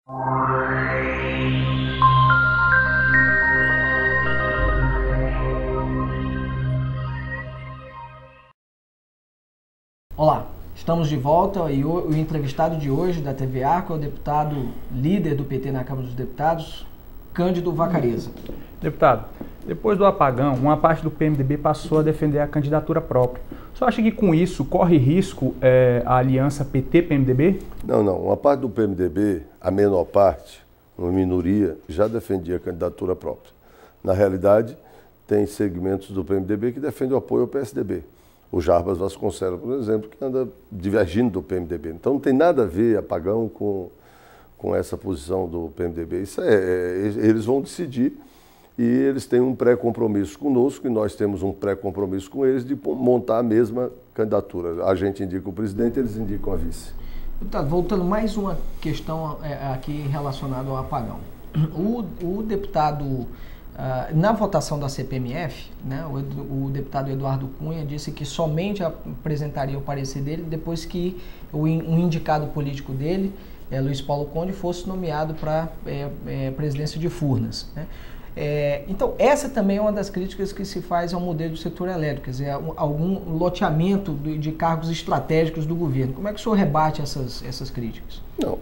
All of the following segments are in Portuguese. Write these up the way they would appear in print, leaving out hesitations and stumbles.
Olá, estamos de volta e o entrevistado de hoje da TV Arco é o deputado líder do PT na Câmara dos Deputados, Cândido Vacarezza. Deputado, depois do apagão, uma parte do PMDB passou a defender a candidatura própria. O senhor acha que com isso corre risco a aliança PT-PMDB? Não. Uma parte do PMDB, a menor parte, uma minoria, já defendia a candidatura própria. Na realidade, tem segmentos do PMDB que defendem o apoio ao PSDB. O Jarbas Vasconcelos, por exemplo, que anda divergindo do PMDB. Então não tem nada a ver apagão com essa posição do PMDB. Isso eles vão decidir e eles têm um pré-compromisso conosco e nós temos um pré-compromisso com eles de montar a mesma candidatura. A gente indica o presidente, eles indicam a vice. Deputado, voltando mais uma questão aqui relacionada ao apagão. O deputado... na votação da CPMF, né, o deputado Eduardo Cunha disse que somente apresentaria o parecer dele depois que um indicado político dele, Luiz Paulo Conde, fosse nomeado para presidência de Furnas. Né? Então, essa também é uma das críticas que se faz ao modelo do setor elétrico, quer dizer, algum loteamento de cargos estratégicos do governo. Como é que o senhor rebate essas críticas? Não.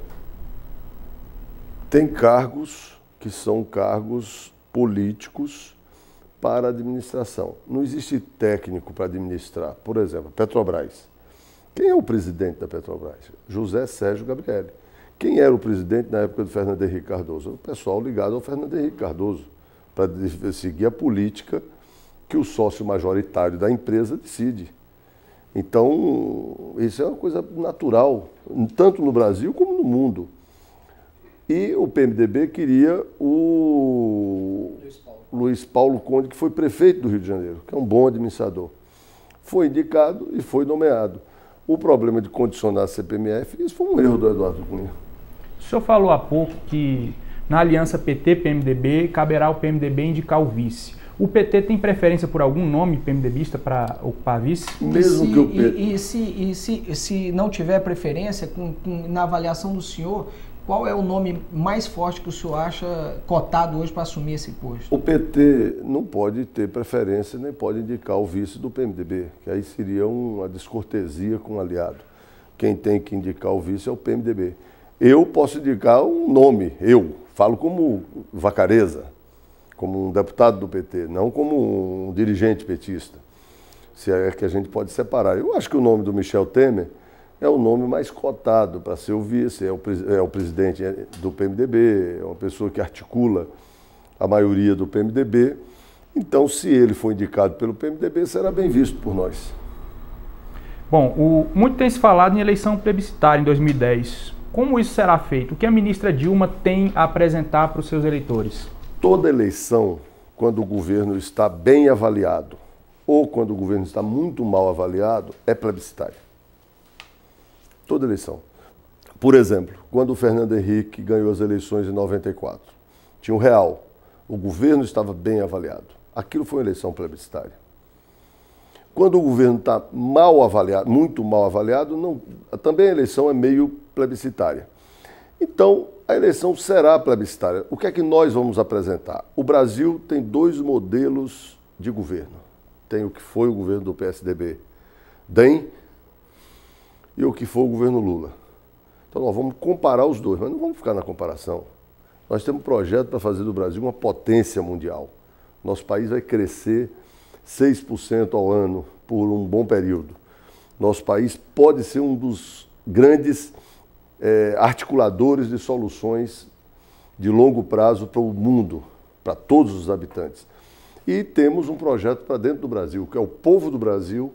Tem cargos que são cargos políticos para a administração. Não existe técnico para administrar. Por exemplo, Petrobras. Quem é o presidente da Petrobras? José Sérgio Gabrielli. Quem era o presidente na época do Fernando Henrique Cardoso? O pessoal ligado ao Fernando Henrique Cardoso, para seguir a política que o sócio majoritário da empresa decide. Então, isso é uma coisa natural, tanto no Brasil como no mundo. E o PMDB queria o Luiz Paulo Conde, que foi prefeito do Rio de Janeiro, que é um bom administrador. Foi indicado e foi nomeado. O problema de condicionar a CPMF, isso foi um erro do Eduardo Cunha. O senhor falou há pouco que na aliança PT-PMDB caberá ao PMDB indicar o vice. O PT tem preferência por algum nome PMDBista para ocupar vice? Mesmo que o PT... E se não tiver preferência, na avaliação do senhor, qual é o nome mais forte que o senhor acha cotado hoje para assumir esse posto? O PT não pode ter preferência, nem pode indicar o vice do PMDB, que aí seria uma descortesia com o aliado. Quem tem que indicar o vice é o PMDB. Eu posso indicar um nome, eu falo como Vacarezza, como um deputado do PT, não como um dirigente petista, se é que a gente pode separar. Eu acho que o nome do Michel Temer é o nome mais cotado para ser o vice, é o presidente do PMDB, é uma pessoa que articula a maioria do PMDB. Então, se ele for indicado pelo PMDB, será bem visto por nós. Bom, muito tem se falado em eleição plebiscitária em 2010. Como isso será feito? O que a ministra Dilma tem a apresentar para os seus eleitores? Toda eleição, quando o governo está bem avaliado ou quando o governo está muito mal avaliado, é plebiscitária. Toda eleição. Por exemplo, quando o Fernando Henrique ganhou as eleições em 94, tinha um real, o governo estava bem avaliado. Aquilo foi uma eleição plebiscitária. Quando o governo está mal avaliado, muito mal avaliado, não, também a eleição é meio plebiscitária. Então, a eleição será plebiscitária. O que é que nós vamos apresentar? O Brasil tem dois modelos de governo. Tem o que foi o governo do PSDB, DEM, e o que foi o governo Lula. Então nós vamos comparar os dois, mas não vamos ficar na comparação. Nós temos um projeto para fazer do Brasil uma potência mundial. Nosso país vai crescer 6% ao ano por um bom período. Nosso país pode ser um dos grandes articuladores de soluções de longo prazo para o mundo, para todos os habitantes. E temos um projeto para dentro do Brasil, que é o povo do Brasil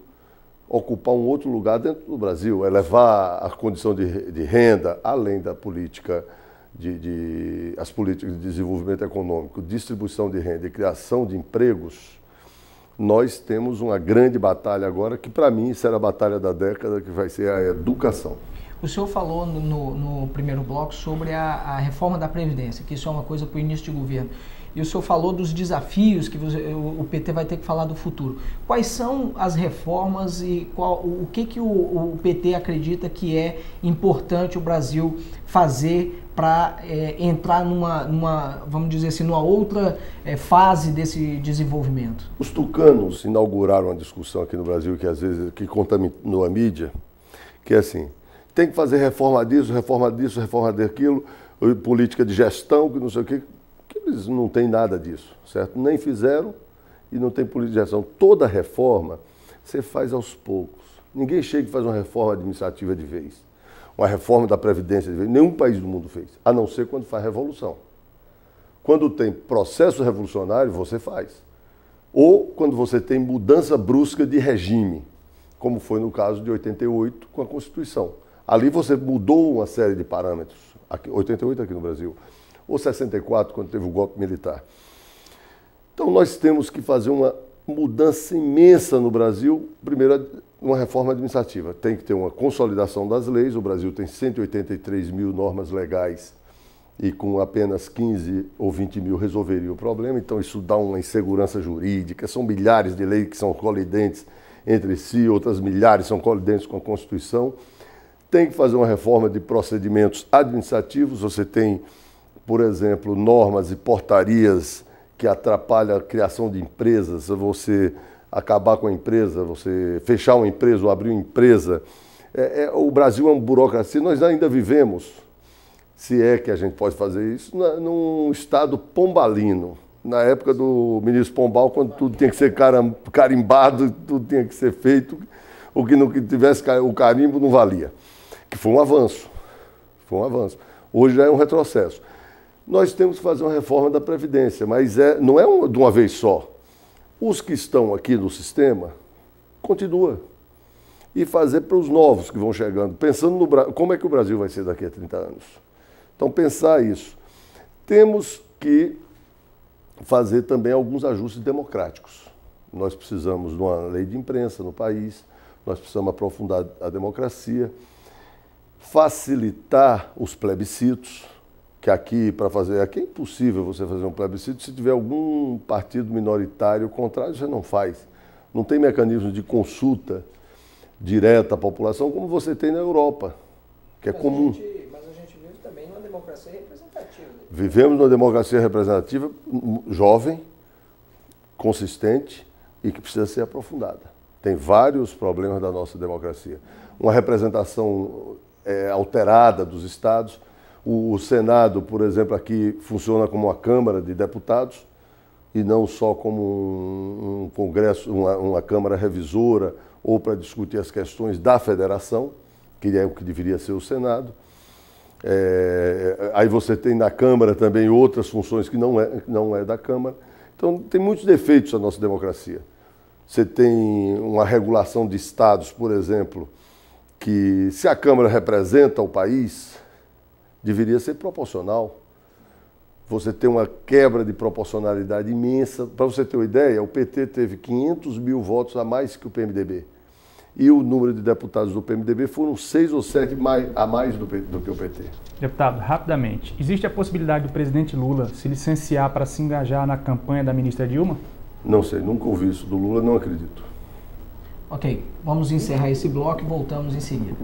ocupar um outro lugar dentro do Brasil, elevar a condição de renda, além da política as políticas de desenvolvimento econômico, distribuição de renda e criação de empregos. Nós temos uma grande batalha agora, que para mim será a batalha da década, que vai ser a educação. O senhor falou no primeiro bloco sobre a reforma da Previdência, que isso é uma coisa para o início de governo. E o senhor falou dos desafios que o PT vai ter que falar do futuro. Quais são as reformas e o que o PT acredita que é importante o Brasil fazer para entrar vamos dizer assim, numa outra fase desse desenvolvimento? Os tucanos inauguraram uma discussão aqui no Brasil que às vezes contaminou a mídia, que é assim, tem que fazer reforma disso, reforma daquilo, política de gestão, que não sei o quê, que eles não têm nada disso, certo? Nem fizeram e não tem política de gestão. Toda reforma você faz aos poucos. Ninguém chega e faz uma reforma administrativa de vez. Uma reforma da Previdência de vez. Nenhum país do mundo fez, a não ser quando faz revolução. Quando tem processo revolucionário, você faz. Ou quando você tem mudança brusca de regime, como foi no caso de 88 com a Constituição. Ali você mudou uma série de parâmetros. 88 aqui no Brasil. Ou 64, quando teve o golpe militar. Então nós temos que fazer uma mudança imensa no Brasil. Primeiro, uma reforma administrativa. Tem que ter uma consolidação das leis. O Brasil tem 183 mil normas legais e com apenas 15 ou 20 mil resolveria o problema. Então isso dá uma insegurança jurídica. São milhares de leis que são colidentes entre si, outras milhares são colidentes com a Constituição. Tem que fazer uma reforma de procedimentos administrativos. Você tem, por exemplo, normas e portarias que atrapalham a criação de empresas, você acabar com a empresa, você fechar uma empresa ou abrir uma empresa. O Brasil é uma burocracia. Nós ainda vivemos, se é que a gente pode fazer isso, num estado pombalino. Na época do ministro Pombal, quando tudo tinha que ser carimbado, tudo tinha que ser feito, o que não tivesse o carimbo não valia. Que foi um avanço. Foi um avanço. Hoje já é um retrocesso. Nós temos que fazer uma reforma da Previdência, mas não é de uma vez só. Os que estão aqui no sistema, continua. E fazer para os novos que vão chegando, pensando no como é que o Brasil vai ser daqui a 30 anos. Então, pensar isso. Temos que fazer também alguns ajustes democráticos. Nós precisamos de uma lei de imprensa no país, nós precisamos aprofundar a democracia, facilitar os plebiscitos, que aqui é impossível você fazer um plebiscito se tiver algum partido minoritário contrário, você não faz. Não tem mecanismo de consulta direta à população como você tem na Europa, que é comum. Mas a gente vive também numa democracia representativa. Vivemos numa democracia representativa jovem, consistente e que precisa ser aprofundada. Tem vários problemas da nossa democracia. Uma representação alterada dos estados. O Senado, por exemplo, aqui funciona como uma Câmara de Deputados e não só como um Congresso, uma Câmara revisora ou para discutir as questões da federação, que é o que deveria ser o Senado. Aí você tem na Câmara também outras funções que não é da Câmara. Então tem muitos defeitos a nossa democracia. Você tem uma regulação de estados, por exemplo, que se a Câmara representa o país, deveria ser proporcional. Você tem uma quebra de proporcionalidade imensa. Para você ter uma ideia, o PT teve 500 mil votos a mais que o PMDB. E o número de deputados do PMDB foram 6 ou 7 a mais do que o PT. Deputado, rapidamente, existe a possibilidade do presidente Lula se licenciar para se engajar na campanha da ministra Dilma? Não sei, nunca ouvi isso do Lula, não acredito. Ok, vamos encerrar esse bloco e voltamos em seguida.